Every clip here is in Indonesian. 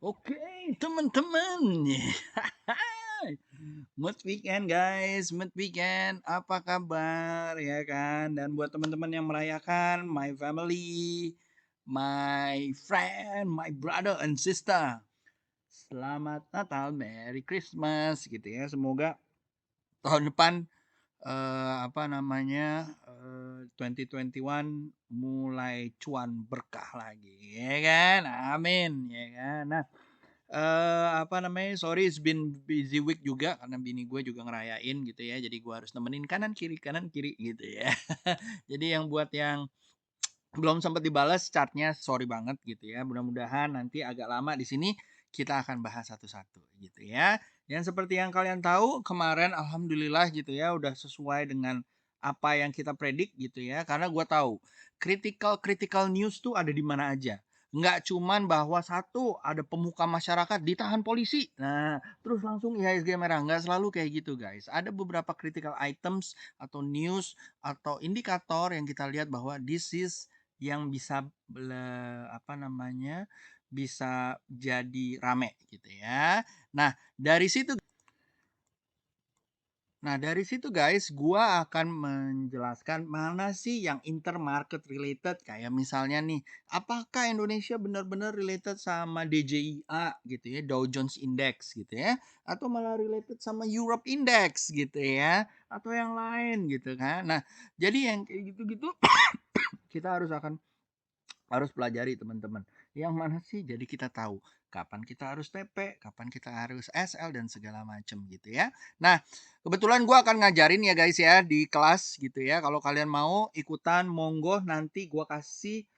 Oke, teman-teman. Mood weekend guys, mood weekend. Apa kabar ya kan? Dan buat teman-teman yang merayakan, my family, my friend, my brother and sister. Selamat Natal, Merry Christmas gitu ya. Semoga tahun depan 2021 mulai cuan berkah lagi ya kan. Amin ya kan. Nah, sorry it's been busy week juga karena bini gue juga ngerayain gitu ya. Jadi gue harus nemenin kanan kiri gitu ya. Jadi yang buat yang belum sempat dibalas chatnya sorry banget gitu ya. Mudah-mudahan nanti agak lama di sini kita akan bahas satu-satu gitu ya. Yang seperti yang kalian tahu kemarin alhamdulillah gitu ya udah sesuai dengan apa yang kita predik gitu ya. Karena gue tahu critical news tuh ada di mana aja. Nggak cuman bahwa satu ada pemuka masyarakat ditahan polisi. Nah, terus langsung IHSG merah. Nggak selalu kayak gitu guys. Ada beberapa critical items atau news atau indikator yang kita lihat bahwa this is yang bisa bisa jadi rame gitu ya. Nah, dari situ guys, gua akan menjelaskan mana sih yang intermarket related kayak misalnya nih, apakah Indonesia benar-benar related sama DJIA gitu ya, Dow Jones Index gitu ya, atau malah related sama Europe Index gitu ya, atau yang lain gitu kan. Nah, jadi yang kayak gitu-gitu kita harus pelajari teman-teman. Yang mana sih jadi kita tahu kapan kita harus TP, kapan kita harus SL dan segala macam gitu ya. Nah, kebetulan gue akan ngajarin ya guys ya di kelas gitu ya. Kalau kalian mau ikutan monggo nanti gue kasih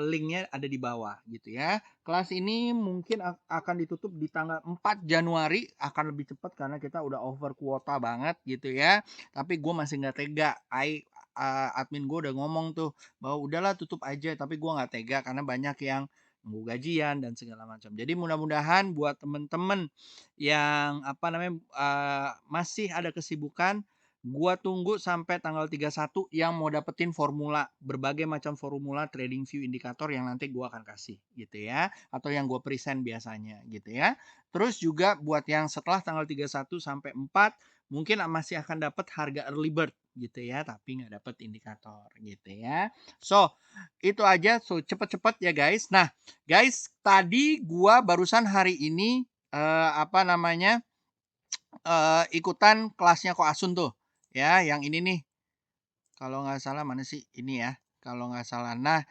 linknya ada di bawah gitu ya. Kelas ini mungkin akan ditutup di tanggal 4 Januari, akan lebih cepat karena kita udah over kuota banget gitu ya. Tapi gue masih nggak tega. Admin gue udah ngomong tuh bahwa udahlah tutup aja, tapi gue nggak tega karena banyak yang nunggu gajian dan segala macam. Jadi mudah-mudahan buat temen-temen yang masih ada kesibukan, gua tunggu sampai tanggal 31 yang mau dapetin formula, berbagai macam formula trading view indikator yang nanti gua akan kasih gitu ya, atau yang gua present biasanya gitu ya. Terus juga buat yang setelah tanggal 31 sampai 4 mungkin masih akan dapat harga early bird gitu ya, tapi nggak dapat indikator gitu ya. So, itu aja. So, cepet-cepet ya guys. Nah, guys, tadi gua barusan hari ini ikutan kelasnya Ko Asun tuh. Ya, yang ini nih. Kalau nggak salah mana sih? Ini ya. Kalau nggak salah. Nah,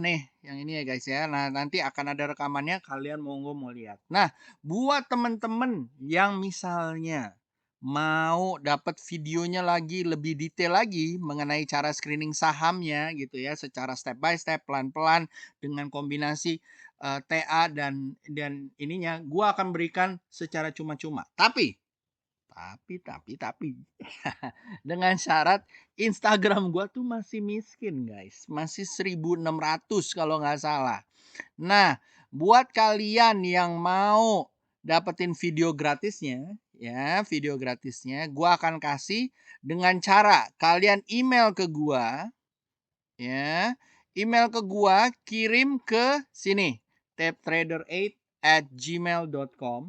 nih, yang ini ya guys ya. Nah, nanti akan ada rekamannya. Kalian mau lihat. Nah, buat temen-temen yang misalnya mau dapat videonya lagi lebih detail lagi mengenai cara screening sahamnya gitu ya, secara step by step, pelan-pelan dengan kombinasi TA dan ininya, gua akan berikan secara cuma-cuma. Tapi dengan syarat Instagram gua tuh masih miskin guys, masih 1.600 kalau nggak salah. Nah, buat kalian yang mau dapetin video gratisnya, ya video gratisnya, gua akan kasih dengan cara kalian email ke gua, ya email ke gua, kirim ke sini taptrader8@gmail.com,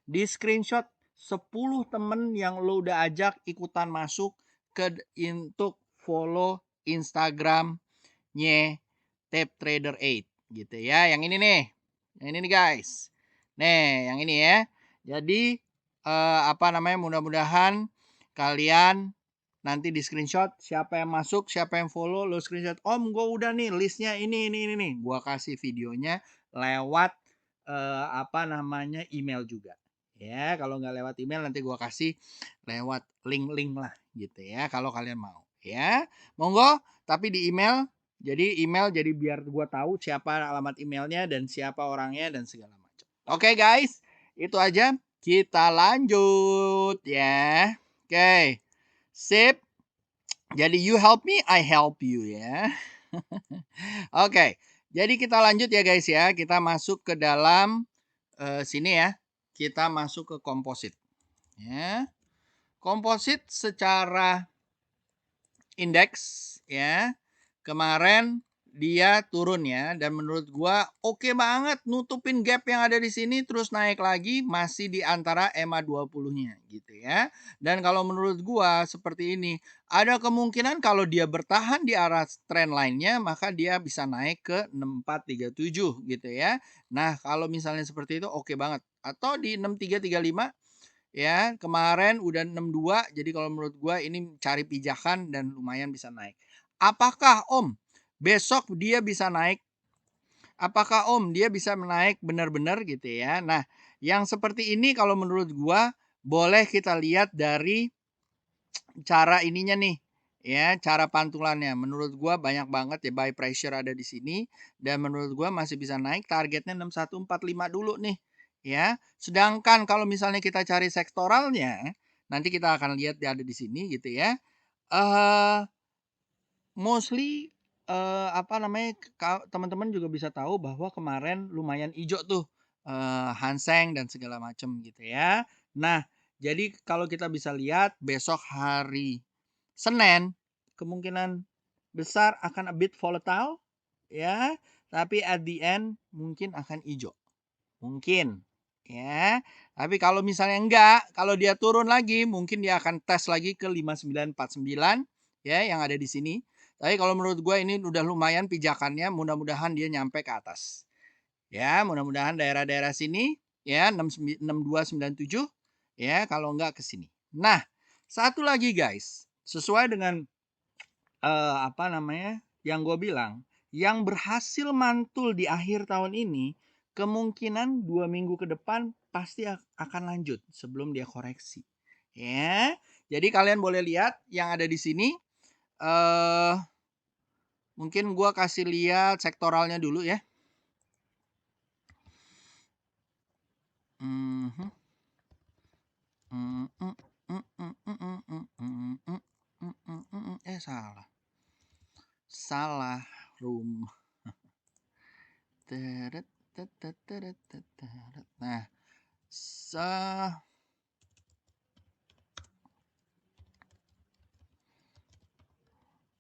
di screenshot 10 temen yang lo udah ajak ikutan masuk untuk follow Instagramnya taptrader8 gitu ya. Yang ini nih, guys, nih yang ini ya. Jadi mudah-mudahan kalian nanti di screenshot siapa yang masuk, siapa yang follow, lo screenshot. Om, gue udah nih listnya ini nih. Gua kasih videonya lewat email juga. Ya, kalau nggak lewat email nanti gua kasih lewat link-link lah gitu ya. Kalau kalian mau, ya monggo. Tapi di email, jadi biar gua tahu siapa alamat emailnya dan siapa orangnya dan segala macam. Oke guys, itu aja. Kita lanjut ya. Oke. Sip. Jadi you help me, I help you ya. Oke. Jadi kita lanjut ya guys ya. Kita masuk ke dalam sini ya. Kita masuk ke komposit. Ya. Komposit secara indeks ya. Kemarin dia turun ya, dan menurut gua oke banget nutupin gap yang ada di sini terus naik lagi masih di antara EMA 20-nya gitu ya. Dan kalau menurut gua seperti ini, ada kemungkinan kalau dia bertahan di arah trend line-nya maka dia bisa naik ke 6437 gitu ya. Nah, kalau misalnya seperti itu oke banget. Atau di 6335 ya, kemarin udah 62 jadi kalau menurut gua ini cari pijakan dan lumayan bisa naik. Apakah Om besok dia bisa naik? Apakah Om dia bisa menaik benar-benar gitu ya? Nah, yang seperti ini kalau menurut gua boleh kita lihat dari cara ininya nih ya, cara pantulannya. Menurut gua banyak banget ya buy pressure ada di sini dan menurut gua masih bisa naik targetnya 6145 dulu nih ya. Sedangkan kalau misalnya kita cari sektoralnya, nanti kita akan lihat dia ada di sini gitu ya. Eh Mostly, apa namanya, teman-teman juga bisa tahu bahwa kemarin lumayan ijo tuh, Hang Seng dan segala macam gitu ya. Nah, jadi kalau kita bisa lihat besok hari Senin, kemungkinan besar akan a bit volatile ya, tapi at the end mungkin akan ijo. Mungkin, ya. Tapi kalau misalnya enggak, kalau dia turun lagi, mungkin dia akan tes lagi ke 5949 ya, yang ada di sini. Tapi kalau menurut gue ini udah lumayan pijakannya, mudah-mudahan dia nyampe ke atas. Ya, mudah-mudahan daerah-daerah sini ya 6297 ya, kalau enggak ke sini. Nah, satu lagi guys, sesuai dengan apa namanya, yang gue bilang, yang berhasil mantul di akhir tahun ini, kemungkinan 2 minggu ke depan pasti akan lanjut sebelum dia koreksi. Ya, jadi kalian boleh lihat yang ada di sini, eh mungkin gue kasih lihat sektoralnya dulu ya. Mhm. Salah. Salah room. Nah,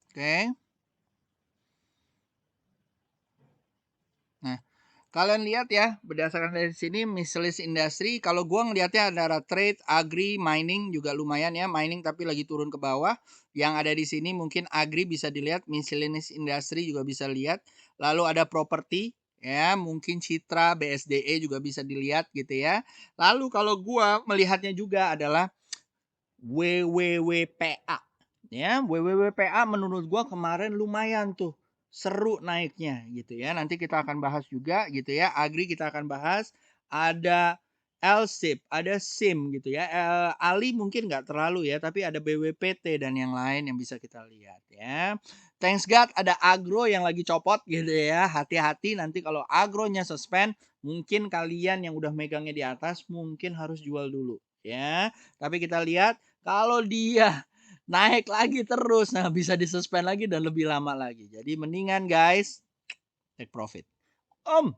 oke. Nah, kalian lihat ya, berdasarkan dari sini miscellaneous industry, kalau gua ngelihatnya antara trade, agri, mining juga lumayan ya, mining tapi lagi turun ke bawah. Yang ada di sini mungkin agri bisa dilihat, miscellaneous industry juga bisa lihat. Lalu ada properti ya, mungkin Citra, BSDE juga bisa dilihat gitu ya. Lalu kalau gua melihatnya juga adalah WWWPA. Ya, WWWPA menurut gua kemarin lumayan tuh seru naiknya gitu ya. Nanti kita akan bahas juga gitu ya. Agri kita akan bahas. Ada LSIP, ada SIM gitu ya. Ali mungkin nggak terlalu ya, tapi ada BWPT dan yang lain yang bisa kita lihat ya. Thanks God ada agro yang lagi copot gitu ya. Hati-hati nanti kalau agronya suspend, mungkin kalian yang udah megangnya di atas mungkin harus jual dulu ya. Tapi kita lihat kalau dia naik lagi terus, nah bisa disuspend lagi dan lebih lama lagi. Jadi mendingan guys, take profit. Om,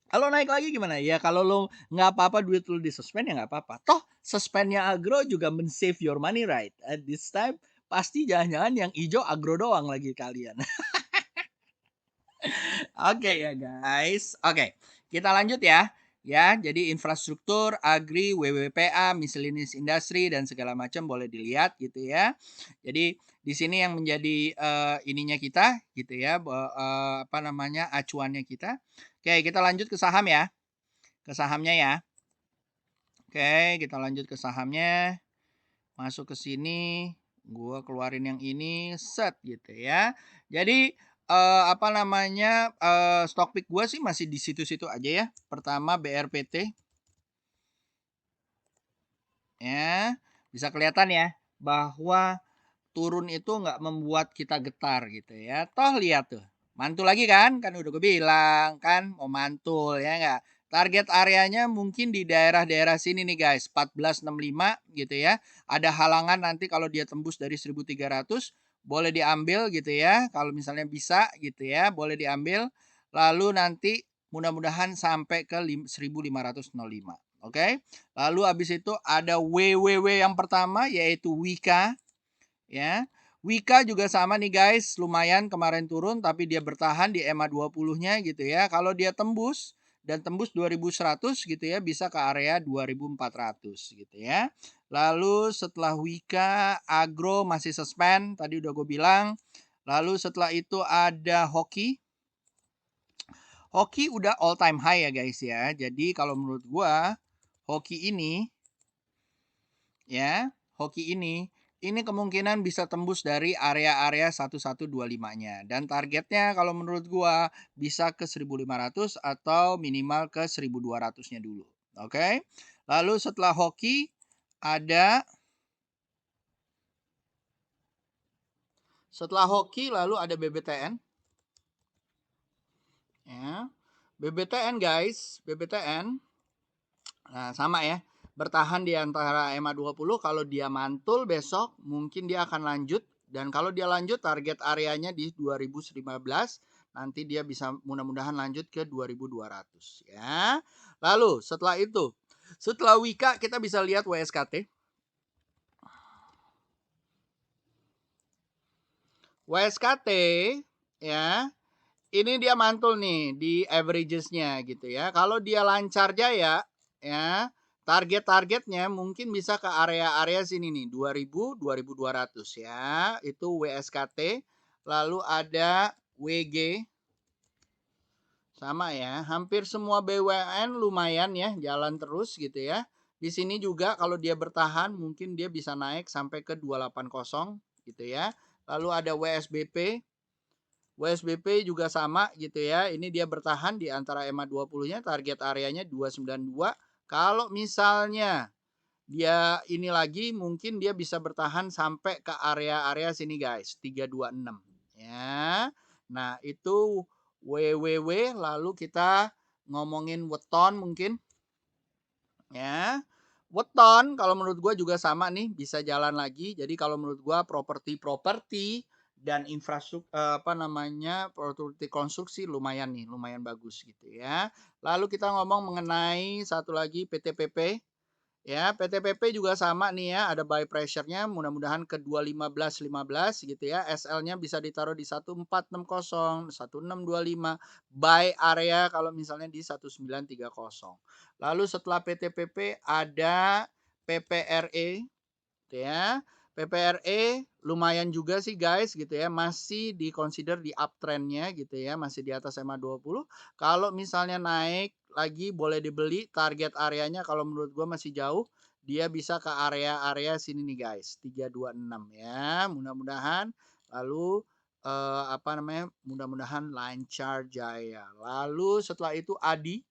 kalau naik lagi gimana? Ya kalau lo nggak apa-apa duit lo disuspend ya nggak apa-apa. Toh suspendnya agro juga men-save your money right? At this time pasti jangan-jangan yang hijau agro doang lagi kalian. Oke ya guys. Oke, kita lanjut ya. Ya, jadi infrastruktur, agri, WWPA, miscellaneous industry dan segala macam boleh dilihat gitu ya. Jadi di sini yang menjadi ininya kita gitu ya, apa namanya acuannya kita. Oke, kita lanjut ke saham ya. Ke sahamnya ya. Oke, kita lanjut ke sahamnya. Masuk ke sini, gua keluarin yang ini, set gitu ya. Jadi apa namanya stock pick gua sih masih di situ-situ aja ya. Pertama BRPT ya, bisa kelihatan ya bahwa turun itu nggak membuat kita getar gitu ya. Toh lihat tuh, mantul lagi kan udah gue bilang kan mau mantul ya nggak. Target areanya mungkin di daerah-daerah sini nih guys, 1465 gitu ya. Ada halangan nanti kalau dia tembus dari 1300 boleh diambil gitu ya. Kalau misalnya bisa gitu ya, boleh diambil. Lalu nanti mudah-mudahan sampai ke 1505. Oke. Lalu habis itu ada WWW yang pertama yaitu Wika ya. Wika juga sama nih guys, lumayan kemarin turun tapi dia bertahan di EMA 20-nya gitu ya. Kalau dia tembus dan tembus 2100 gitu ya, bisa ke area 2400 gitu ya. Lalu setelah Wika, Agro masih suspend, tadi udah gue bilang. Lalu setelah itu ada Hoki. Hoki udah all time high ya guys ya. Jadi kalau menurut gue, Hoki ini ya, Hoki ini kemungkinan bisa tembus dari area-area 1125-nya. Dan targetnya kalau menurut gua bisa ke 1500 atau minimal ke 1200-nya dulu. Oke. Lalu setelah Hoki ada lalu ada BBTN. Ya. BBTN guys, BBTN. Nah, sama ya. Bertahan di antara EMA 20, kalau dia mantul besok mungkin dia akan lanjut, dan kalau dia lanjut target areanya di 2015, nanti dia bisa mudah-mudahan lanjut ke 2200 ya. Lalu setelah itu, setelah Wika kita bisa lihat WSKT. WSKT ya. Ini dia mantul nih di averages-nya gitu ya. Kalau dia lancar jaya ya, target-targetnya mungkin bisa ke area-area sini nih, 2000, 2200 ya. Itu WSKT. Lalu ada WG. Sama ya, hampir semua BWN lumayan ya, jalan terus gitu ya. Di sini juga kalau dia bertahan mungkin dia bisa naik sampai ke 280 gitu ya. Lalu ada WSBP. WSBP juga sama gitu ya. Ini dia bertahan di antara EMA 20-nya, target areanya 292. Kalau misalnya dia ini lagi mungkin dia bisa bertahan sampai ke area-area sini guys, 326 ya. Nah, itu WWW, lalu kita ngomongin weton mungkin ya. Weton kalau menurut gua juga sama nih, bisa jalan lagi. Jadi kalau menurut gua properti dan infrastruktur properti konstruksi lumayan nih, lumayan bagus gitu ya. Lalu kita ngomong mengenai satu lagi PTPP. Ya, PTPP juga sama nih ya, ada buy pressure-nya, mudah-mudahan ke 215.15 gitu ya. SL-nya bisa ditaruh di 1460, 1625, buy area kalau misalnya di 1930. Lalu setelah PTPP ada PPRE gitu ya. PPRE lumayan juga sih guys gitu ya, masih di-consider di uptrend-nya gitu ya, masih di atas EMA 20. Kalau misalnya naik lagi boleh dibeli, target areanya kalau menurut gua masih jauh, dia bisa ke area-area sini nih guys, 326 ya. Mudah-mudahan lalu mudah-mudahan lancar jaya. Lalu setelah itu Adi.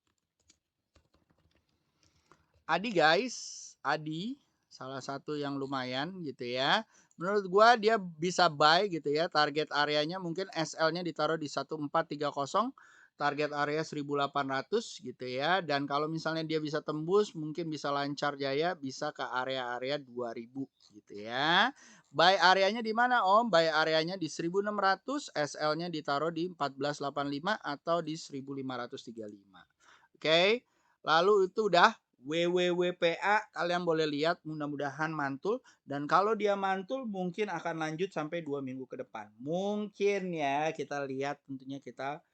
Adi guys, Adi salah satu yang lumayan gitu ya. Menurut gua dia bisa buy gitu ya. Target areanya mungkin SL-nya ditaruh di 1430, target area 1800 gitu ya. Dan kalau misalnya dia bisa tembus, mungkin bisa lancar jaya, bisa ke area-area 2000 gitu ya. Buy areanya di mana Om? Buy areanya di 1600, SL-nya ditaruh di 1485 atau di 1535. Oke. Lalu itu udah WWWPA, kalian boleh lihat, mudah-mudahan mantul, dan kalau dia mantul mungkin akan lanjut sampai 2 minggu ke depan. Mungkin ya, kita lihat, tentunya kita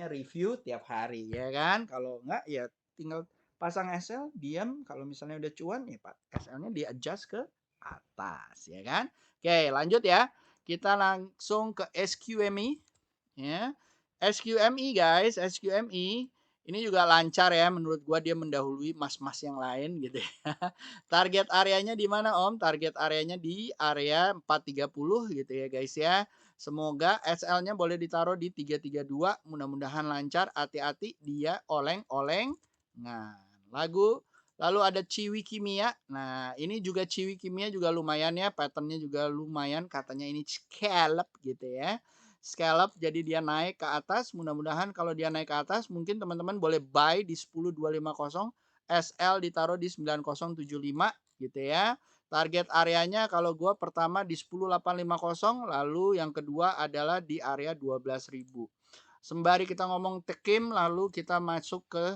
review tiap hari ya kan. Kalau enggak ya tinggal pasang SL, diam. Kalau misalnya udah cuan ya Pak, SL-nya di adjust ke atas ya kan. Oke, lanjut ya. Kita langsung ke SQME ya. SQME guys, SQME ini juga lancar ya, menurut gua dia mendahului mas-mas yang lain gitu ya. Target areanya di mana Om? Target areanya di area 430 gitu ya guys ya. Semoga SL-nya boleh ditaruh di 332, mudah-mudahan lancar. Hati-hati dia oleng-oleng. Nah, lalu ada Ciwi Kimia. Nah, ini juga Ciwi Kimia juga lumayan ya, patternnya juga lumayan, katanya ini scallop gitu ya. Scallop, jadi dia naik ke atas, mudah-mudahan kalau dia naik ke atas mungkin teman-teman boleh buy di 10250, SL ditaruh di 9075 gitu ya. Target areanya kalau gua pertama di 10850, lalu yang kedua adalah di area 12.000. Sembari kita ngomong Tekim, lalu kita masuk ke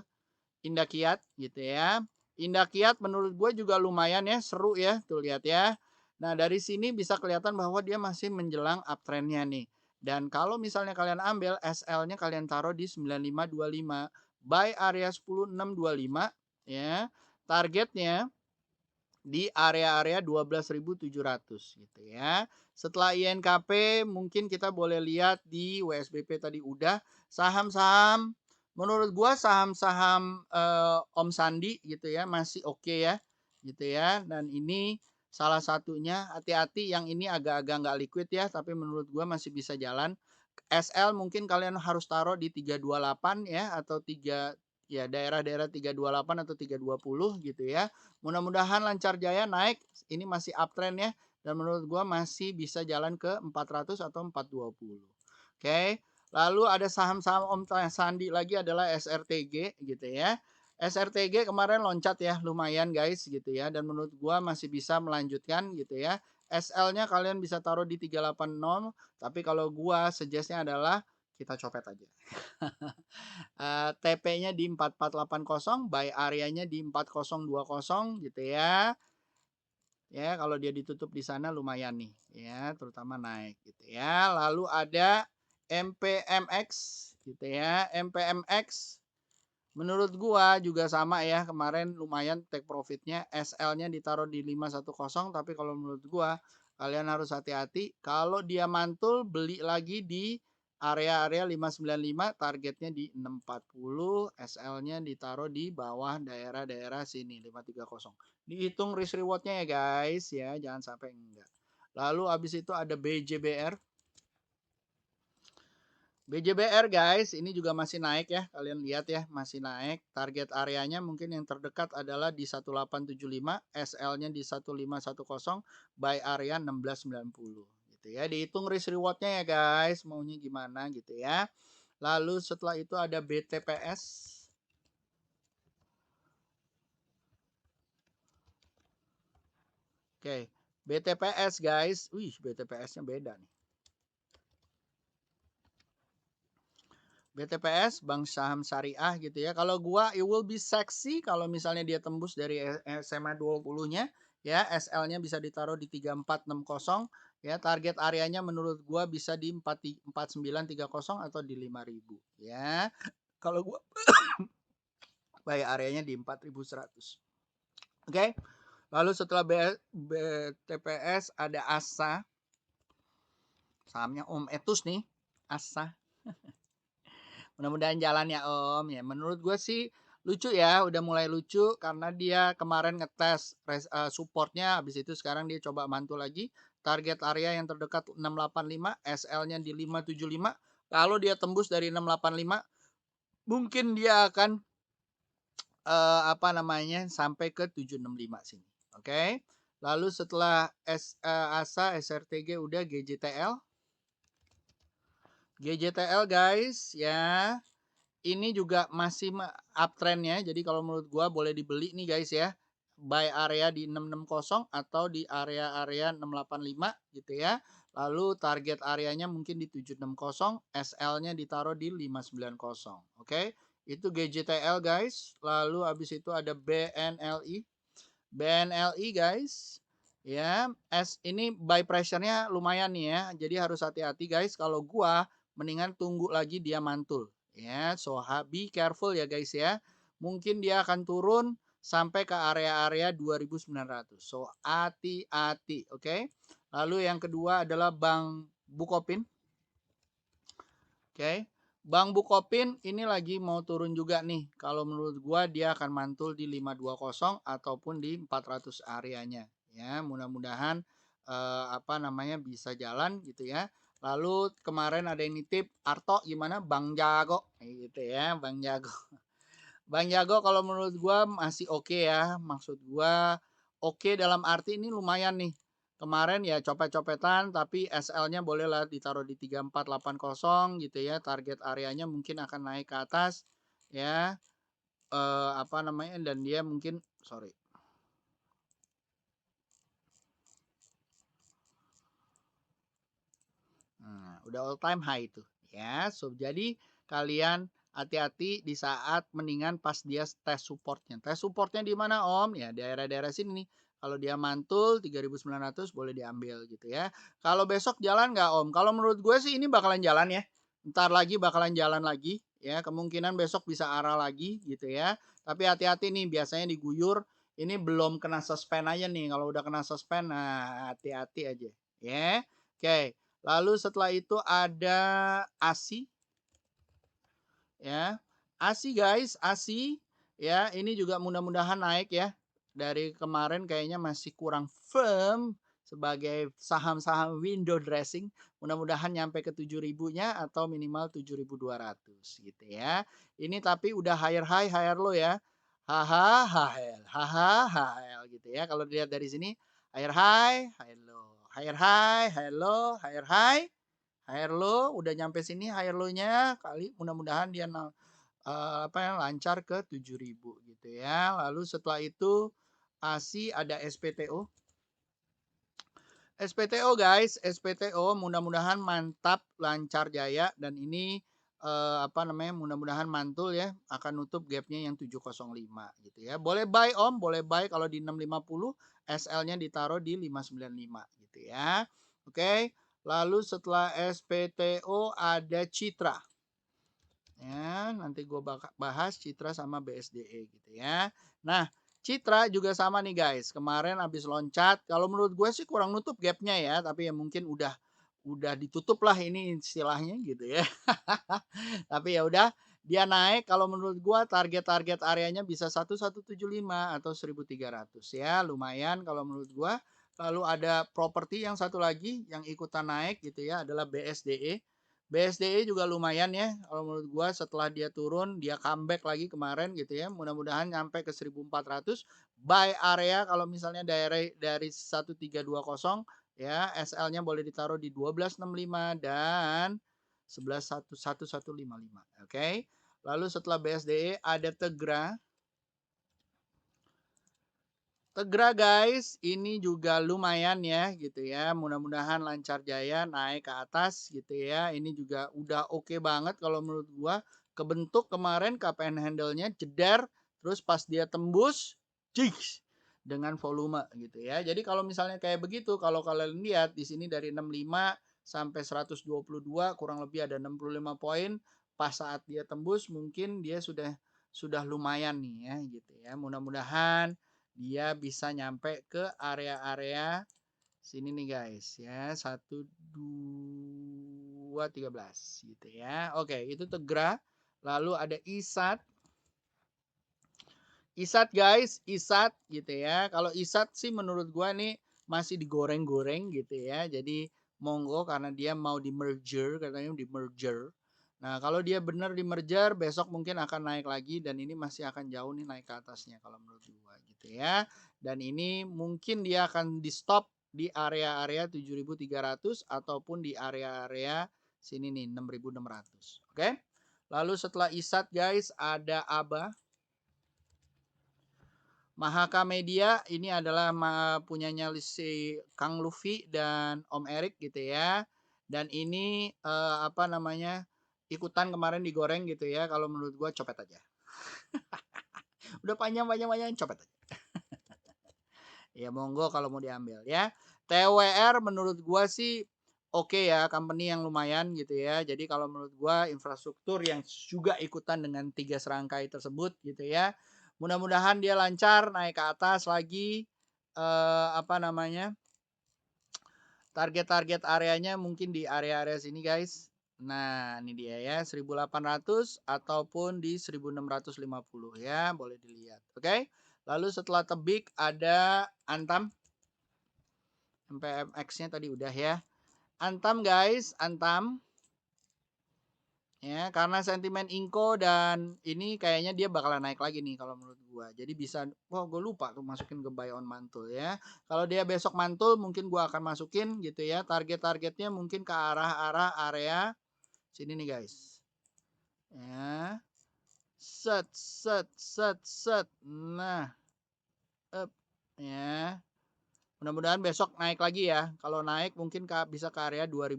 Indakiat gitu ya. Indakiat menurut gue juga lumayan ya, seru ya, tuh lihat ya. Nah, dari sini bisa kelihatan bahwa dia masih menjelang uptrend-nya nih. Dan kalau misalnya kalian ambil SL-nya kalian taruh di 9525, buy area 10625 ya. Targetnya di area-area 12.700 gitu ya. Setelah INKP mungkin kita boleh lihat di WSBP tadi udah saham-saham menurut gua saham-saham Om Sandi gitu ya masih oke ya gitu ya dan ini salah satunya hati-hati yang ini agak-agak nggak liquid ya tapi menurut gua masih bisa jalan. SL mungkin kalian harus taruh di 328 ya atau 3 ya daerah-daerah 328 atau 320 gitu ya. Mudah-mudahan lancar jaya naik. Ini masih uptrend ya dan menurut gua masih bisa jalan ke 400 atau 420. Oke. Lalu ada saham-saham Om Sandi lagi adalah SRTG gitu ya. SRTG kemarin loncat ya lumayan guys gitu ya dan menurut gua masih bisa melanjutkan gitu ya. SL-nya kalian bisa taruh di 380 tapi kalau gua suggest-nya adalah kita copet aja. TP-nya di 4480, buy area-nya di 4020 gitu ya. Ya, kalau dia ditutup di sana lumayan nih ya, terutama naik gitu ya. Lalu ada MPMX gitu ya. MPMX menurut gua juga sama ya, kemarin lumayan take profitnya. SL-nya ditaruh di 510 tapi kalau menurut gua kalian harus hati-hati kalau dia mantul beli lagi di area-area 595 targetnya di 640 SL-nya ditaruh di bawah daerah-daerah sini 530 dihitung risk rewardnya ya guys ya jangan sampai enggak lalu habis itu ada BJBR BJBR guys, ini juga masih naik ya. Kalian lihat ya, masih naik. Target areanya mungkin yang terdekat adalah di 1875, SL-nya di 1510, buy area 1690 gitu ya. Dihitung risk reward-nya ya guys, maunya gimana gitu ya. Lalu setelah itu ada BTPS. Oke, BTPS guys. Wih, BTPS-nya beda nih. BTPS Bank Saham Syariah gitu ya. Kalau gua it will be sexy kalau misalnya dia tembus dari SMA 20-nya ya, SL-nya bisa ditaruh di 3460 ya. Target areanya menurut gua bisa di 4930 atau di 5000 ya. Kalau gua buy areanya di 4100. Oke. Lalu setelah BTPS ada ASA. Sahamnya Om Etus nih. ASA. Mudah-mudahan jalan ya Om. Ya, menurut gue sih lucu ya, udah mulai lucu karena dia kemarin ngetes supportnya, habis itu sekarang dia coba mantul lagi. Target area yang terdekat 685, SL-nya di 575. Kalau dia tembus dari 685, mungkin dia akan apa namanya sampai ke 765 sini. Oke. Lalu setelah ASA, SRTG udah GJTL. GJTL guys ya. Ini juga masih uptrendnya. Jadi kalau menurut gua boleh dibeli nih guys ya. Buy area di 660 atau di area-area 685 gitu ya. Lalu target areanya mungkin di 760, SL-nya ditaruh di 590. Oke. Itu GJTL guys. Lalu habis itu ada BNLI. BNLI guys. Ya, ini buy pressure-nya lumayan nih ya. Jadi harus hati-hati guys kalau gua mendingan tunggu lagi dia mantul. Ya, so be careful ya guys ya. Mungkin dia akan turun sampai ke area-area 2900. So hati-hati, oke? Okay? Lalu yang kedua adalah Bank Bukopin. Oke. Okay? Bank Bukopin ini lagi mau turun juga nih. Kalau menurut gua dia akan mantul di 520 ataupun di 400 areanya. Ya, mudah-mudahan apa namanya bisa jalan gitu ya. Lalu kemarin ada yang nitip Arto gimana? Bang Jago gitu ya, Bang Jago. Bang Jago kalau menurut gua masih oke ya. Maksud gua oke dalam arti ini lumayan nih. Kemarin ya copet-copetan tapi SL-nya bolehlah ditaruh di 3480 gitu ya. Target areanya mungkin akan naik ke atas ya. Apa namanya dan dia mungkin sorry. Nah, udah all time high itu ya. So jadi kalian hati-hati di saat mendingan pas dia tes supportnya. Tes supportnya di mana Om? Ya daerah-daerah sini nih. Kalau dia mantul 3.900 boleh diambil gitu ya. Kalau besok jalan nggak Om? Kalau menurut gue sih ini bakalan jalan ya. Ntar lagi bakalan jalan lagi ya. Kemungkinan besok bisa arah lagi gitu ya. Tapi hati-hati nih, biasanya diguyur. Ini belum kena suspend aja nih. Kalau udah kena suspend, nah hati-hati aja ya. Oke. Lalu setelah itu ada ASI ya. ASI guys, ASI ya, ini juga mudah-mudahan naik ya. Dari kemarin kayaknya masih kurang firm sebagai saham-saham window dressing. Mudah-mudahan nyampe ke 7.000-nya atau minimal 7.200 gitu ya. Ini tapi udah higher high, higher low ya. Haha, haha, gitu ya. Kalau dilihat dari sini, higher high, higher low. Higher high, higher low, higher high, higher low. Udah nyampe sini higher low-nya kali. Mudah-mudahan dia lancar ke 7.000 gitu ya. Lalu setelah itu ASI ada SPTO. SPTO guys, SPTO mudah-mudahan mantap, lancar jaya, dan ini mudah-mudahan mantul ya, akan nutup gapnya yang 705 gitu ya. Boleh buy Om, boleh buy kalau di 650, SL-nya ditaruh di 595 gitu ya. Oke. Lalu setelah SPTO ada Citra. Ya, nanti gue bahas Citra sama BSDE gitu ya. Nah, Citra juga sama nih guys. Kemarin habis loncat. Kalau menurut gue sih kurang nutup gapnya ya, tapi ya mungkin udah ditutup lah ini istilahnya gitu ya. Tapi ya udah, dia naik. Kalau menurut gue target-target areanya bisa 1175 atau 1.300 ya, lumayan kalau menurut gue. Lalu ada properti yang satu lagi yang ikutan naik gitu ya, adalah BSDE. BSDE juga lumayan ya, kalau menurut gua setelah dia turun, dia comeback lagi kemarin gitu ya. Mudah-mudahan nyampe ke 1.400. Buy area kalau misalnya dari 1320 ya, SL-nya boleh ditaruh di 1265 dan 111155. Oke. Lalu setelah BSDE ada Tegra. Tegra guys, ini juga lumayan ya gitu ya. Mudah-mudahan lancar jaya naik ke atas gitu ya. Ini juga udah oke banget kalau menurut gua. Kebentuk kemarin KPN handle-nya jeder, terus pas dia tembus, jiks, dengan volume gitu ya. Jadi kalau misalnya kayak begitu, kalau kalian lihat di sini dari 65 sampai 122 kurang lebih ada 65 poin. Pas saat dia tembus mungkin dia sudah lumayan nih ya gitu ya. Mudah-mudahan dia bisa nyampe ke area-area sini nih guys ya, 1213 gitu ya. Oke, itu Tegra. Lalu ada ISAT. ISAT guys, ISAT gitu ya. Kalau ISAT sih menurut gua nih masih digoreng-goreng gitu ya. Jadi monggo karena dia mau di merger, katanya di merger. Nah, kalau dia benar di merger, besok mungkin akan naik lagi dan ini masih akan jauh nih naik ke atasnya kalau menurut gua gitu ya. Dan ini mungkin dia akan di stop di area-area 7.300 ataupun di area-area sini nih 6.600. Oke. Lalu setelah ISAT guys ada ABA. Mahaka Media ini adalah punyanya si Kang Luffy dan Om Erik gitu ya. Dan ini ikutan kemarin digoreng gitu ya. Kalau menurut gua copet aja. Udah panjang copet aja. Ya monggo kalau mau diambil ya. TWR menurut gua sih oke ya, company yang lumayan gitu ya. Jadi kalau menurut gua infrastruktur yang juga ikutan dengan 3 serangkai tersebut gitu ya. Mudah-mudahan dia lancar naik ke atas lagi target-target areanya mungkin di area-area sini guys. Nah, ini dia ya 1.800 ataupun di 1.650 ya, boleh dilihat. Oke. Lalu setelah tebik ada Antam. MPMX-nya tadi udah ya. Antam guys, Antam. Ya, karena sentimen Inco dan ini kayaknya dia bakalan naik lagi nih kalau menurut gua. Jadi bisa, wah gue lupa tuh masukin ke buy on mantul ya. Kalau dia besok mantul mungkin gua akan masukin gitu ya. Target-targetnya mungkin ke arah-arah area sini nih guys. Ya. Set set set set. Nah, up ya. Mudah-mudahan besok naik lagi ya. Kalau naik mungkin bisa ke area 2.200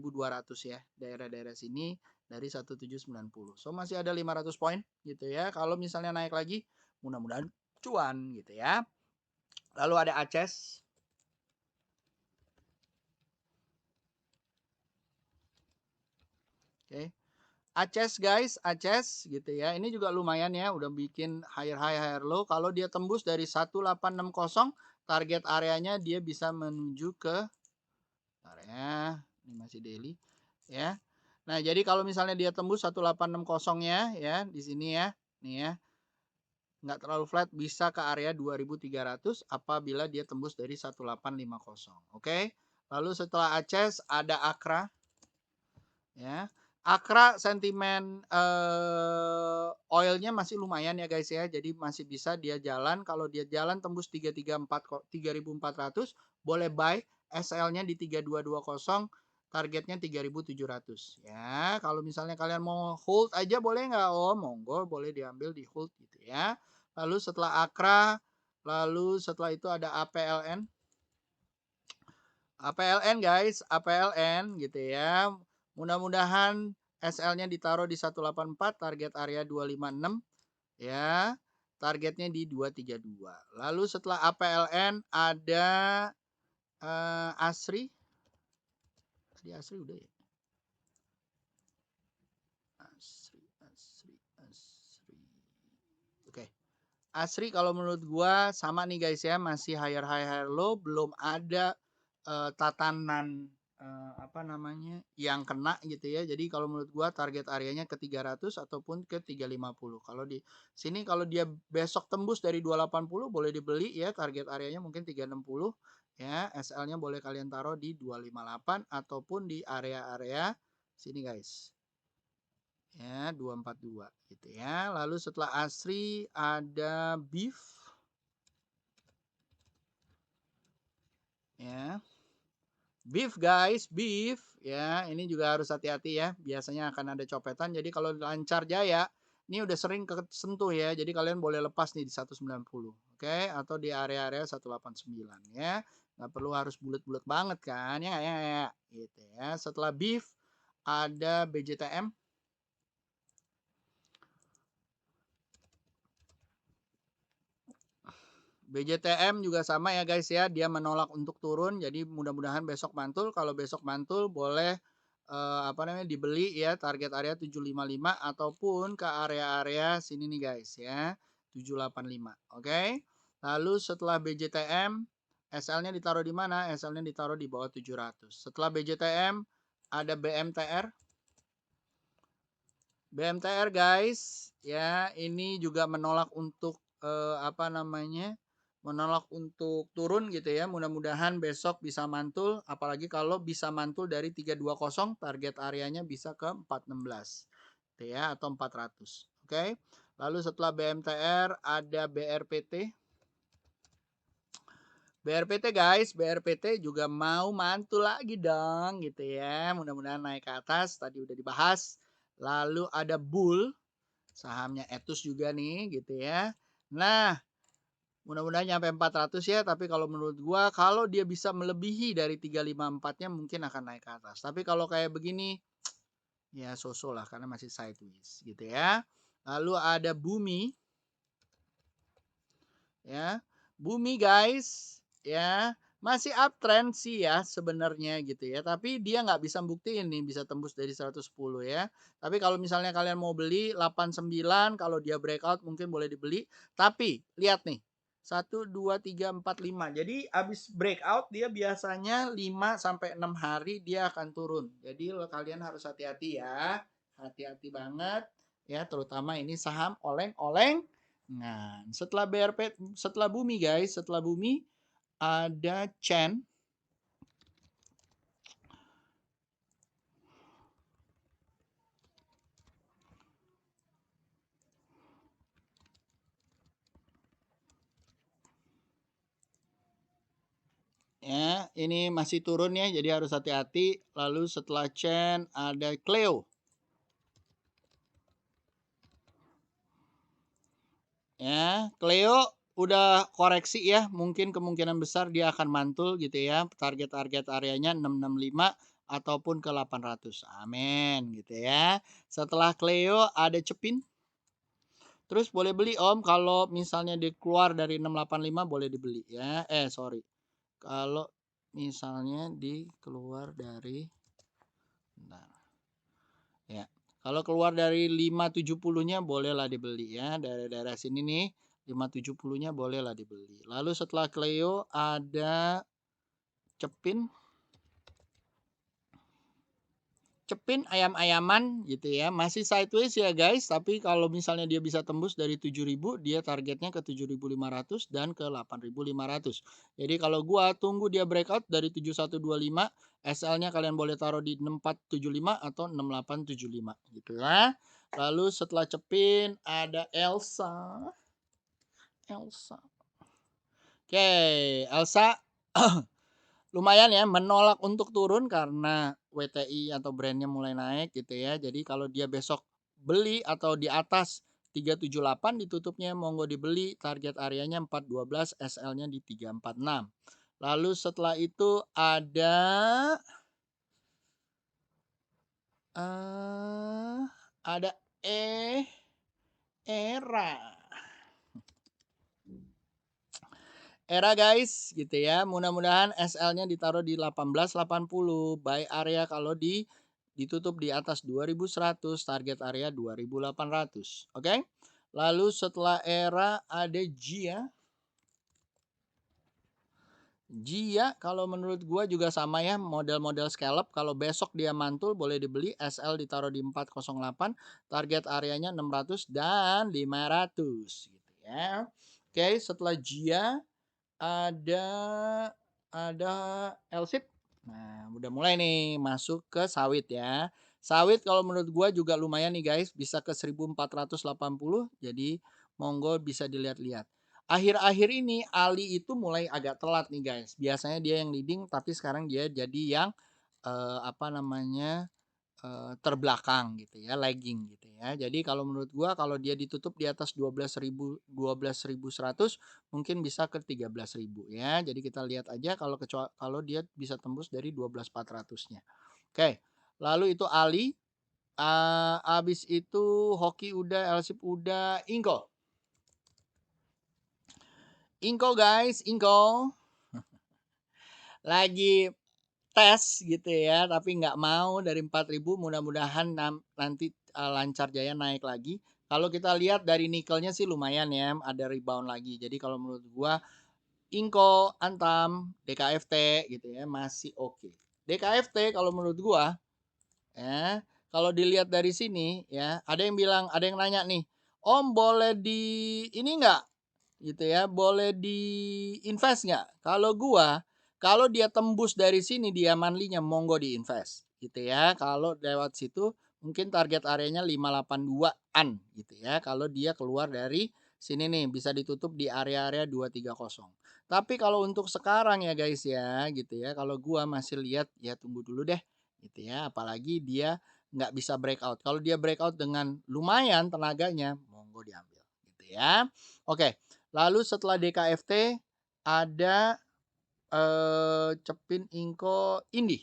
ya. Daerah-daerah sini dari 1790. So masih ada 500 poin gitu ya. Kalau misalnya naik lagi mudah-mudahan cuan gitu ya. Lalu ada ACES. Oke. ACES guys, ACES gitu ya. Ini juga lumayan ya, udah bikin higher high, higher low. Kalau dia tembus dari 1860, target areanya dia bisa menuju ke area, ini masih daily ya. Nah, jadi kalau misalnya dia tembus 1860-nya ya, di sini ya. Nih ya. Nggak terlalu flat, bisa ke area 2300 apabila dia tembus dari 1850. Oke. Lalu setelah ACES ada AKRA ya. AKRA sentimen oilnya masih lumayan ya guys ya. Jadi masih bisa dia jalan. Kalau dia jalan tembus 3400 boleh buy. SL-nya di 3220, targetnya 3700 ya. Kalau misalnya kalian mau hold aja boleh nggak? Oh, monggo boleh diambil di hold gitu ya. Lalu setelah AKRA, lalu setelah itu ada APLN. APLN guys, APLN gitu ya. Mudah-mudahan SL-nya ditaruh di 184, target area 256 ya. Targetnya di 232. Lalu setelah APLN ada ASRI. Tadi ASRI udah ya. ASRI. Oke. ASRI kalau menurut gua sama nih guys ya, masih higher high higher low, belum ada tatanan apa namanya yang kena gitu ya. Jadi kalau menurut gua target areanya ke 300 ataupun ke 350. Kalau di sini kalau dia besok tembus dari 280 boleh dibeli ya, target areanya mungkin 360 ya. SL-nya boleh kalian taruh di 258 ataupun di area-area sini guys. Ya, 242 gitu ya. Lalu setelah ASRI ada BIF ya. Beef guys, beef ya. Ini juga harus hati-hati ya. Biasanya akan ada copetan. Jadi kalau lancar jaya, ini udah sering kesentuh ya. Jadi kalian boleh lepas nih di 190. Oke, atau di area-area 189 ya. Nggak perlu harus bulat-bulat banget kan. Ya. Gitu ya. Setelah beef ada BJTM. BJTM juga sama ya guys ya, dia menolak untuk turun, jadi mudah-mudahan besok mantul. Kalau besok mantul boleh apa namanya dibeli ya, target area 755 ataupun ke area-area sini nih guys ya, 785. Oke. Lalu setelah BJTM SL-nya ditaruh di mana? SL-nya ditaruh di bawah 700. Setelah BJTM ada BMTR. BMTR guys, ya ini juga menolak untuk apa namanya? Menolak untuk turun gitu ya. Mudah-mudahan besok bisa mantul, apalagi kalau bisa mantul dari 320, target areanya bisa ke 416 gitu ya, atau 400. Oke. Lalu setelah BMTR ada BRPT. BRPT guys, BRPT juga mau mantul lagi dong gitu ya. Mudah-mudahan naik ke atas, tadi udah dibahas. Lalu ada Bull, sahamnya Etus juga nih gitu ya. Nah, mudah-mudahan nyampe 400 ya, tapi kalau menurut gua kalau dia bisa melebihi dari 354-nya mungkin akan naik ke atas. Tapi kalau kayak begini ya so-so lah karena masih sideways gitu ya. Lalu ada Bumi ya. Bumi guys ya, masih uptrend sih ya sebenarnya gitu ya. Tapi dia nggak bisa buktiin nih bisa tembus dari 110 ya. Tapi kalau misalnya kalian mau beli 89, kalau dia breakout mungkin boleh dibeli. Tapi lihat nih, 1, 2, 3, 4, 5. Jadi abis breakout dia biasanya 5 sampai 6 hari dia akan turun. Jadi kalian harus hati-hati ya. Hati-hati banget ya, terutama ini saham oleng-oleng. Nah, setelah BRP, setelah Bumi guys, setelah Bumi ada Chen. Ya, ini masih turun ya, jadi harus hati-hati. Lalu setelah Chen ada Cleo. Ya, Cleo udah koreksi ya, mungkin kemungkinan besar dia akan mantul gitu ya. Target-target areanya 665 ataupun ke 800. Amin gitu ya. Setelah Cleo ada Cepin. Terus boleh beli Om, kalau misalnya dia keluar dari 685 boleh dibeli ya. Sorry. Kalau misalnya keluar dari, bentar, ya. Kalau keluar dari 570-nya bolehlah dibeli ya. Daerah-daerah sini nih 570-nya bolehlah dibeli. Lalu setelah Cleo ada Cepin. Cepin ayam-ayaman gitu ya, masih sideways ya guys, tapi kalau misalnya dia bisa tembus dari 7.000, dia targetnya ke 7.500 dan ke 8.500. Jadi kalau gua tunggu dia breakout dari 7125, SL-nya kalian boleh taruh di 6475 atau 6875 gitu ya. Lalu setelah Cepin ada Elsa. Oke, Elsa lumayan ya menolak untuk turun karena WTI atau brandnya mulai naik gitu ya. Jadi kalau dia besok beli atau di atas 378 ditutupnya monggo dibeli, target areanya 412, SL-nya di 346. Lalu setelah itu ada era. Era guys gitu ya. Mudah-mudahan SL-nya ditaruh di 1880. Buy area kalau ditutup di atas 2100, target area 2800. Oke. Lalu setelah era ada Jia. Jia kalau menurut gua juga sama ya, model-model scallop. Kalau besok dia mantul boleh dibeli, SL ditaruh di 408, target areanya 600 dan 500 gitu ya. Oke, setelah Jia ada Elsip. Nah, udah mulai nih masuk ke sawit ya. Sawit kalau menurut gua juga lumayan nih guys, bisa ke 1480. Jadi monggo bisa dilihat-lihat. Akhir-akhir ini Ali itu mulai agak telat nih guys. Biasanya dia yang leading tapi sekarang dia jadi yang apa namanya? Terbelakang gitu ya, lagging gitu ya. Jadi kalau menurut gua kalau dia ditutup di atas 12.100 mungkin bisa ke 13.000 ya. Jadi kita lihat aja kalau dia bisa tembus dari 12.400-nya. Oke. Lalu itu Ali, habis itu Hoki udah, Elsip udah, Inco. Inco guys, Inco lagi tes gitu ya, tapi nggak mau dari 4.000, mudah-mudahan nanti lancar jaya naik lagi. Kalau kita lihat dari nikelnya sih lumayan ya, ada rebound lagi. Jadi kalau menurut gua Inco, Antam, DKFT gitu ya masih oke. DKFT kalau menurut gua ya, kalau dilihat dari sini ya, ada yang nanya nih, "Om boleh di ini nggak gitu ya, boleh di-invest nggak?" Kalau gua, kalau dia tembus dari sini dia monthly-nya monggo di-invest gitu ya. Kalau lewat situ mungkin target areanya 582-an gitu ya. Kalau dia keluar dari sini nih bisa ditutup di area-area 230. Tapi kalau untuk sekarang ya guys ya gitu ya, kalau gua masih lihat ya tunggu dulu deh gitu ya. Apalagi dia nggak bisa breakout. Kalau dia breakout dengan lumayan tenaganya, monggo diambil gitu ya. Oke. Lalu setelah DKFT ada Cepin, Inco, Indi.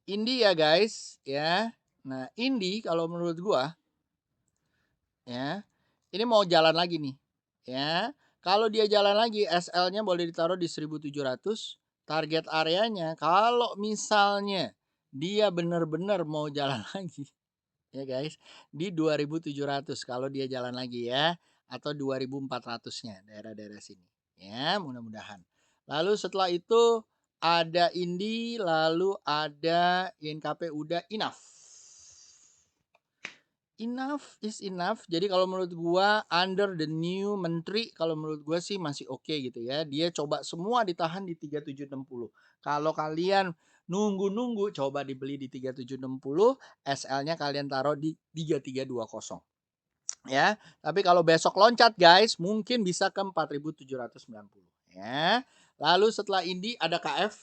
Indi ya guys ya. Nah, Indi kalau menurut gua ya, ini mau jalan lagi nih ya. Kalau dia jalan lagi SL-nya boleh ditaruh di 1.700. Target areanya kalau misalnya dia benar-benar mau jalan lagi ya guys, di 2.700 kalau dia jalan lagi ya, atau 2.400-nya daerah-daerah sini ya, mudah-mudahan. Lalu setelah itu ada Indi, lalu ada INKP udah, enough. Enough is enough. Jadi kalau menurut gua under the new menteri, kalau menurut gua sih masih oke gitu ya. Dia coba semua ditahan di 3760. Kalau kalian nunggu-nunggu coba dibeli di 3760, SL-nya kalian taruh di 3320. Ya. Tapi kalau besok loncat guys, mungkin bisa ke 4790 ya. Lalu setelah Indi ada KF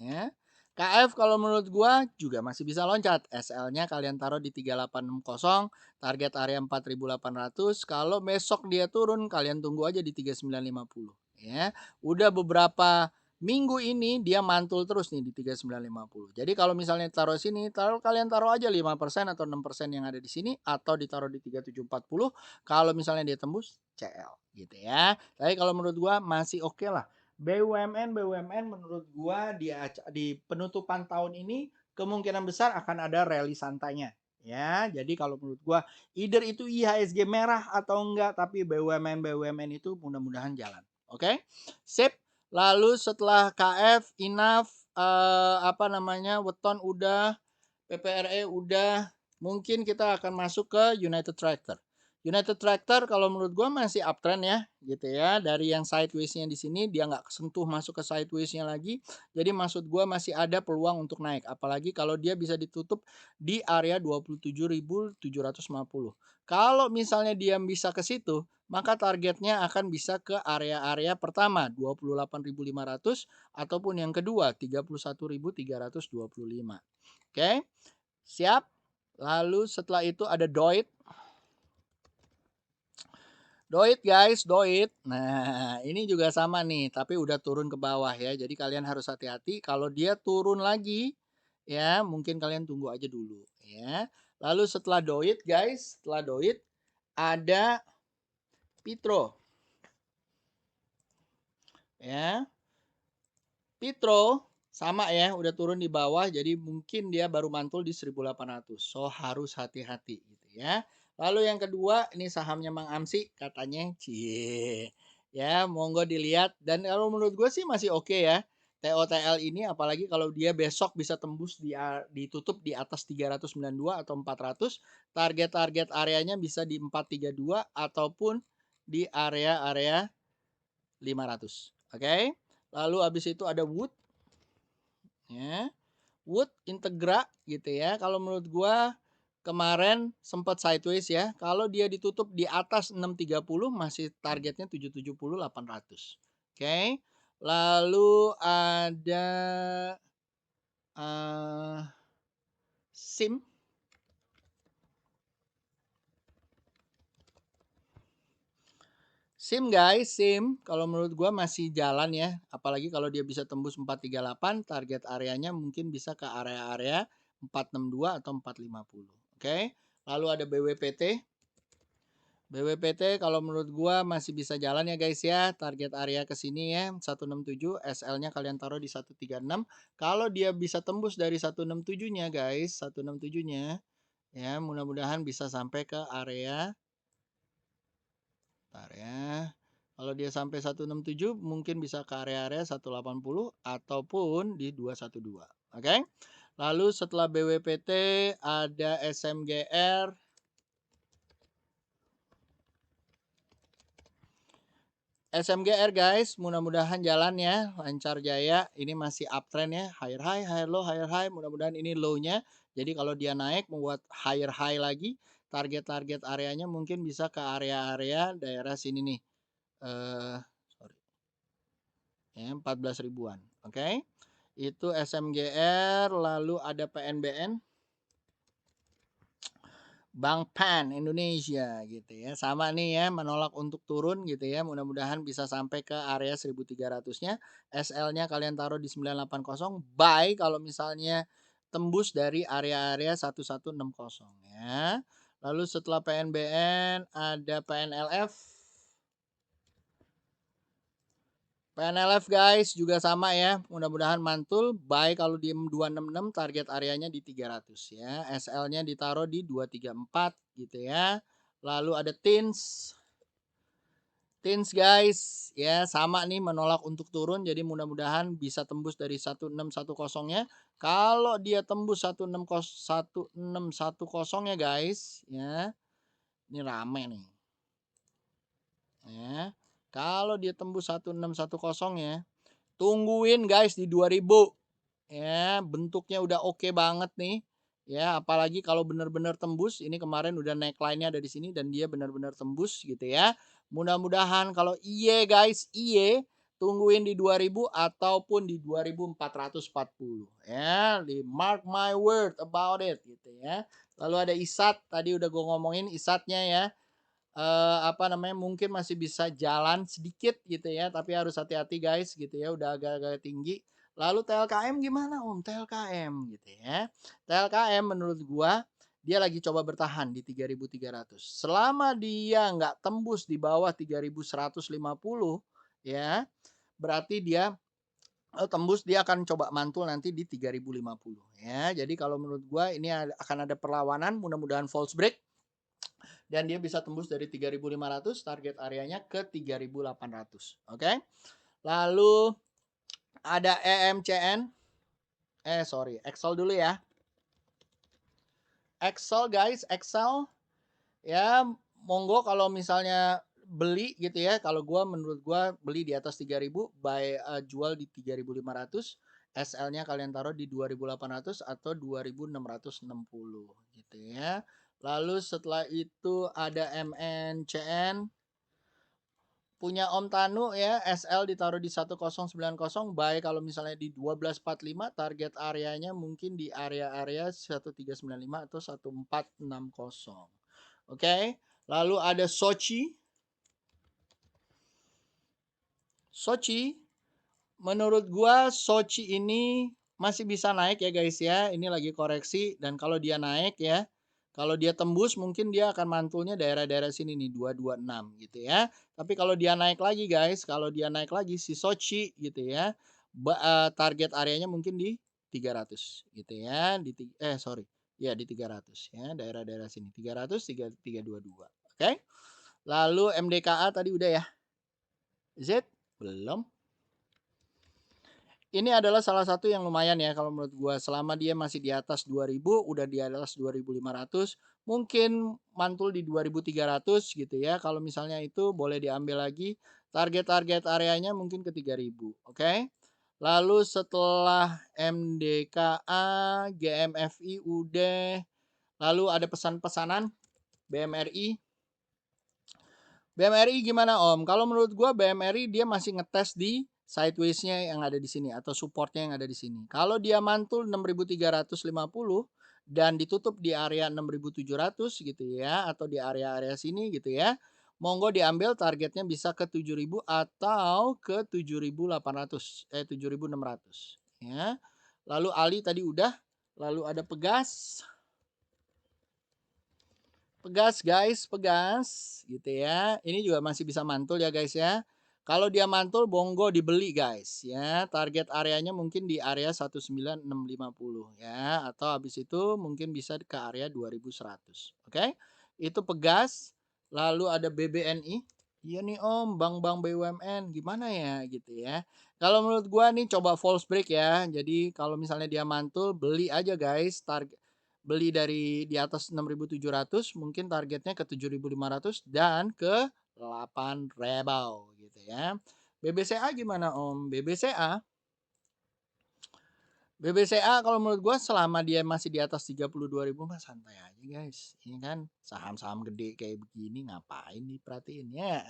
ya. KF kalau menurut gua juga masih bisa loncat. SL-nya kalian taruh di 3860, target area 4.800. Kalau besok dia turun kalian tunggu aja di 3950 ya. Udah beberapa Minggu ini dia mantul terus nih di 3950. Jadi kalau misalnya taruh sini, kalian taruh aja 5% atau 6% yang ada di sini atau ditaruh di 3740. Kalau misalnya dia tembus CL gitu ya. Tapi kalau menurut gua masih oke lah. BUMN menurut gua di penutupan tahun ini kemungkinan besar akan ada rally santainya. Ya, jadi kalau menurut gua either itu IHSG merah atau enggak, tapi BUMN itu mudah-mudahan jalan. Oke? Sip. Lalu setelah KF, INAF, apa namanya, Weton udah, PPRE udah, mungkin kita akan masuk ke United Tractor. United Tractor kalau menurut gua masih uptrend ya, gitu ya. Dari yang sideways-nya di sini dia nggak kesentuh masuk ke sideways-nya lagi. Jadi maksud gua masih ada peluang untuk naik. Apalagi kalau dia bisa ditutup di area 27.750. Kalau misalnya dia bisa ke situ, maka targetnya akan bisa ke area-area pertama 28.500 ataupun yang kedua 31.325. Oke. Siap. Lalu setelah itu ada Doit. Doit guys, Doit. Nah, ini juga sama nih, tapi udah turun ke bawah ya. Jadi kalian harus hati-hati kalau dia turun lagi ya, mungkin kalian tunggu aja dulu ya. Lalu setelah Doit guys, setelah Doit ada Pitro. Ya. Pitro sama ya, udah turun di bawah, jadi mungkin dia baru mantul di 1.800. So harus hati-hati gitu ya. Lalu yang kedua, ini sahamnya Mang Amsi katanya, cie. Ya, monggo dilihat dan kalau menurut gue sih masih oke ya. TOTL ini apalagi kalau dia besok bisa tembus ditutup di atas 392 atau 400, target-target areanya bisa di 432 ataupun di area-area 500. Oke. Lalu habis itu ada Wood ya. Wood Integra gitu ya. Kalau menurut gua kemarin sempat sideways ya. Kalau dia ditutup di atas 630 masih targetnya 770 800. Oke. Lalu ada SIM. SIM guys, SIM kalau menurut gua masih jalan ya. Apalagi kalau dia bisa tembus 438, target areanya mungkin bisa ke area-area 462 atau 450. Oke. Lalu ada BWPT. BWPT kalau menurut gua masih bisa jalan ya guys ya. Target area ke sini ya 167, SL-nya kalian taruh di 136. Kalau dia bisa tembus dari 167-nya guys, 167-nya ya, mudah-mudahan bisa sampai ke area. Bentar ya. Kalau dia sampai 167 mungkin bisa ke area-area 180 ataupun di 212. Oke. Lalu setelah BWPT ada SMGR. SMGR guys, mudah-mudahan jalan ya, lancar jaya. Ini masih uptrend ya, higher high, higher low, higher high. Mudah-mudahan ini low-nya. Jadi kalau dia naik membuat higher high lagi, target-target areanya mungkin bisa ke area-area daerah sini nih. Sorry. Ya, 14 ribuan. Oke. Itu SMGR, lalu ada PNBN. Bank Pan Indonesia gitu ya. Sama nih ya, menolak untuk turun gitu ya. Mudah-mudahan bisa sampai ke area 1.300-nya. SL-nya kalian taruh di 980. Buy kalau misalnya tembus dari area-area 1160 ya. Lalu setelah PNBN ada PNLF. PNLF guys juga sama ya. Mudah-mudahan mantul. Buy kalau di 266 target areanya di 300 ya. SL-nya ditaruh di 234 gitu ya. Lalu ada Tins. Tins guys ya sama nih menolak untuk turun. Jadi mudah-mudahan bisa tembus dari 1610-nya. Kalau dia tembus 1610 ya guys ya. Ini rame nih. Ya. Kalau dia tembus 1610-nya tungguin guys di 2000. Ya, bentuknya udah oke banget nih. Ya, apalagi kalau benar-benar tembus, ini kemarin udah neckline-nya ada di sini dan dia benar-benar tembus gitu ya. Mudah-mudahan kalau iye guys, iye tungguin di 2000 ataupun di 2440 ya. Di mark my word about it gitu ya. Lalu ada ISAT, tadi udah gue ngomongin ISAT-nya ya. apa namanya, mungkin masih bisa jalan sedikit gitu ya, tapi harus hati-hati guys gitu ya, udah agak-agak tinggi. Lalu TLKM gimana Om? TLKM gitu ya. TLKM menurut gua dia lagi coba bertahan di 3.300. Selama dia nggak tembus di bawah 3.150 ya, berarti dia tembus dia akan coba mantul nanti di 3.050 ya. Jadi kalau menurut gua ini akan ada perlawanan, mudah-mudahan false break dan dia bisa tembus dari 3.500 target areanya ke 3.800. Oke. Lalu ada EMCN. Sorry, Excel dulu ya. Excel guys, Excel ya monggo kalau misalnya beli gitu ya. Kalau menurut gua beli di atas 3.000, jual di 3.500. SL-nya kalian taruh di 2.800 atau 2.660 gitu ya. Lalu setelah itu ada MNCN punya Om Tanu ya, SL ditaruh di 1090, buy kalau misalnya di 1245, target areanya mungkin di area-area 1395 atau 1460. Oke. Lalu ada Sochi. Sochi, menurut gua Sochi ini masih bisa naik ya guys ya. Ini lagi koreksi dan kalau dia naik ya, kalau dia tembus mungkin dia akan mantulnya daerah-daerah sini nih 226 gitu ya. Tapi kalau dia naik lagi guys, kalau dia naik lagi si Sochi gitu ya, target areanya mungkin di 300 gitu ya, sorry. Ya di 300 ya, daerah-daerah sini 300 322. Oke. Lalu MDKA tadi udah ya. Z belum. Ini adalah salah satu yang lumayan ya kalau menurut gua, selama dia masih di atas 2.000, udah di atas 2.500, mungkin mantul di 2.300 gitu ya. Kalau misalnya itu boleh diambil lagi, target-target areanya mungkin ke 3.000, oke. Lalu setelah MDKA, GMFI udah, lalu ada pesan-pesanan BMRI. BMRI gimana Om? Kalau menurut gua BMRI dia masih ngetes di sideways-nya yang ada di sini atau supportnya yang ada di sini. Kalau dia mantul 6.350 dan ditutup di area 6.700 gitu ya, atau di area-area sini gitu ya, monggo diambil, targetnya bisa ke 7.000 atau ke 7.800, 7.600 ya. Lalu Ali tadi udah, lalu ada Pegas. Pegas guys, Pegas gitu ya. Ini juga masih bisa mantul ya guys ya. Kalau dia mantul monggo dibeli guys ya. Target areanya mungkin di area 19650 ya, atau habis itu mungkin bisa ke area 2100. Oke. Itu Pegas. Lalu ada BBNI. Iya nih Om, bank-bank BUMN gimana ya gitu ya. Kalau menurut gua nih coba false break ya. Jadi kalau misalnya dia mantul beli aja guys. Beli dari di atas 6.700 mungkin targetnya ke 7.500 dan ke 8.000 gitu ya. BBCA gimana Om? BBCA kalau menurut gua selama dia masih di atas 32.000 mah santai aja guys. Ini kan saham-saham gede kayak begini ngapain diperhatiin ya.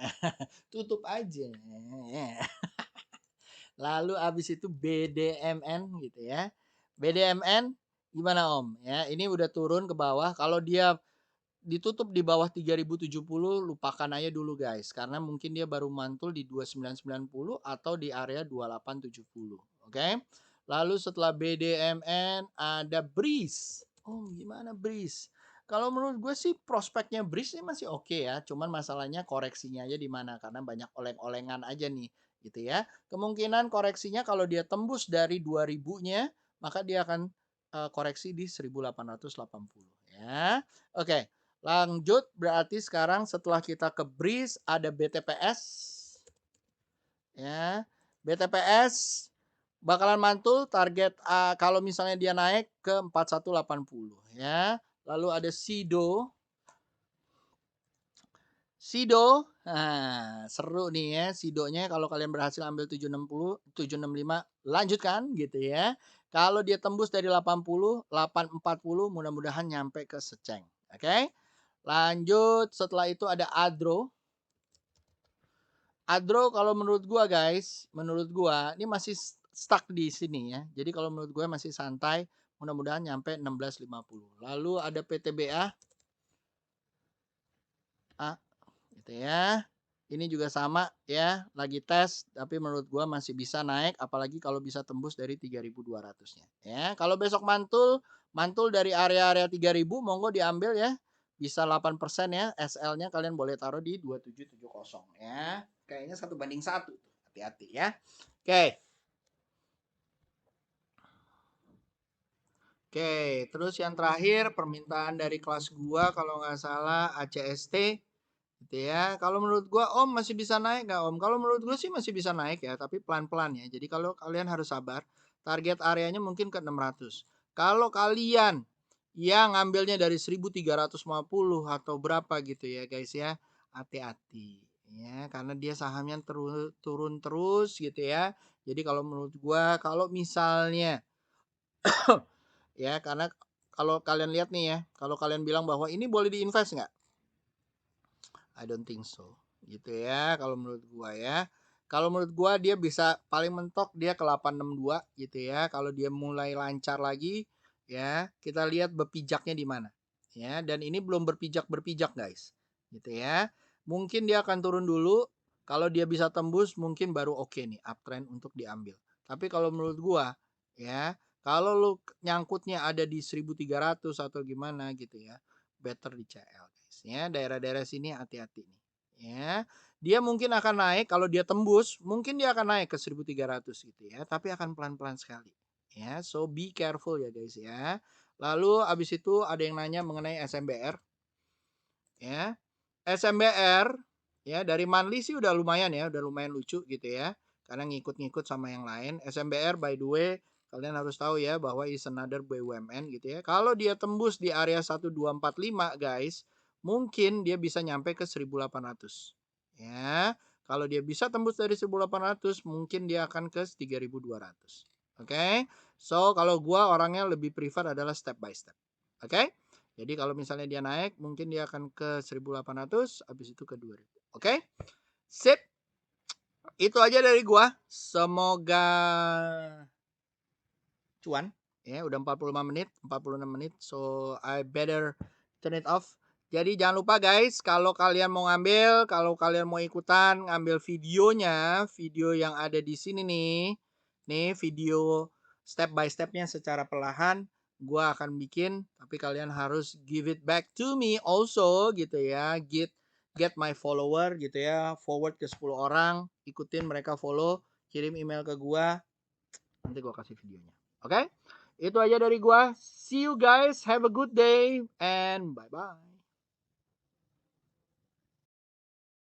Tutup aja. Lalu abis itu BDMN gitu ya. BDMN gimana Om? Ya, ini udah turun ke bawah. Kalau dia ditutup di bawah 3.070 lupakan aja dulu guys, karena mungkin dia baru mantul di 2990 atau di area 2870. Oke. Lalu setelah BDMN ada BRIS. Oh, gimana BRIS? Kalau menurut gue sih prospeknya BRIS ini masih oke ya, cuman masalahnya koreksinya aja di mana, karena banyak oleng-olengan aja nih gitu ya. Kemungkinan koreksinya kalau dia tembus dari 2000-nya, maka dia akan koreksi di 1880 ya. Oke. Lanjut, berarti sekarang setelah kita ke BRIS ada BTPS. Ya. BTPS bakalan mantul target kalau misalnya dia naik ke 4180 ya. Lalu ada SIDO. SIDO, nah, seru nih ya SIDO-nya, kalau kalian berhasil ambil 760, 765 lanjutkan gitu ya. Kalau dia tembus dari 80, 840 mudah-mudahan nyampe ke seceng. Oke. Lanjut, setelah itu ada Adro. Adro kalau menurut gua guys, menurut gua ini masih stuck di sini ya. Jadi kalau menurut gua masih santai, mudah-mudahan nyampe 1650. Lalu ada PTBA. gitu ya. Ini juga sama ya, lagi tes tapi menurut gua masih bisa naik apalagi kalau bisa tembus dari 3.200-nya ya. Kalau besok mantul, mantul dari area-area 3.000 monggo diambil ya. Bisa 8% ya, SL-nya kalian boleh taruh di 2770 ya. Kayaknya 1:1 tuh. Hati-hati ya. Oke. Oke, terus yang terakhir permintaan dari kelas gua kalau nggak salah ACST gitu ya. Kalau menurut gua Om masih bisa naik nggak Om? Kalau menurut gua sih masih bisa naik ya, tapi pelan-pelan ya. Jadi kalau kalian harus sabar, target areanya mungkin ke 600. Kalau kalian yang ngambilnya dari 1.350 atau berapa gitu ya guys ya, hati-hati ya karena dia sahamnya turun turun terus gitu ya. Jadi kalau menurut gua kalau misalnya ya karena kalau kalian lihat nih ya, kalau kalian bilang bahwa ini boleh diinvest nggak? I don't think so. Gitu ya, kalau menurut gua ya. Kalau menurut gua dia bisa paling mentok dia ke 862 gitu ya. Kalau dia mulai lancar lagi ya, kita lihat berpijaknya di mana. Ya, dan ini belum berpijak-berpijak guys. Gitu ya. Mungkin dia akan turun dulu. Kalau dia bisa tembus mungkin baru oke nih uptrend untuk diambil. Tapi kalau menurut gua ya, kalau lu nyangkutnya ada di 1.300 atau gimana gitu ya, better di CL guys ya. Daerah-daerah sini hati-hati nih ya. Dia mungkin akan naik kalau dia tembus, mungkin dia akan naik ke 1.300 gitu ya, tapi akan pelan-pelan sekali ya. So be careful ya guys ya. Lalu abis itu ada yang nanya mengenai SMBR ya. SMBR ya dari monthly sih udah lumayan ya, udah lumayan lucu gitu ya. Karena ngikut-ngikut sama yang lain. SMBR by the way kalian harus tahu ya bahwa is another BUMN gitu ya. Kalau dia tembus di area 1245 guys, mungkin dia bisa nyampe ke 1.800. Ya. Kalau dia bisa tembus dari 1.800, mungkin dia akan ke 3.200. Oke. Okay? So kalau gua orangnya lebih prefer adalah step by step. Oke? Okay? Jadi kalau misalnya dia naik, mungkin dia akan ke 1.800, habis itu ke 2.000. Oke? Sip. Itu aja dari gua. Semoga cuan. Ya, udah 45 menit, 46 menit. So, I better turn it off. Jadi jangan lupa guys, kalau kalian mau ngambil, kalau kalian mau ikutan ngambil videonya, video yang ada di sini nih. Nih video step by stepnya secara perlahan gua akan bikin, tapi kalian harus give it back to me also gitu ya. Get my follower gitu ya, forward ke 10 orang, ikutin mereka follow, kirim email ke gua, nanti gua kasih videonya. Oke? Itu aja dari gua. See you guys, have a good day and bye bye.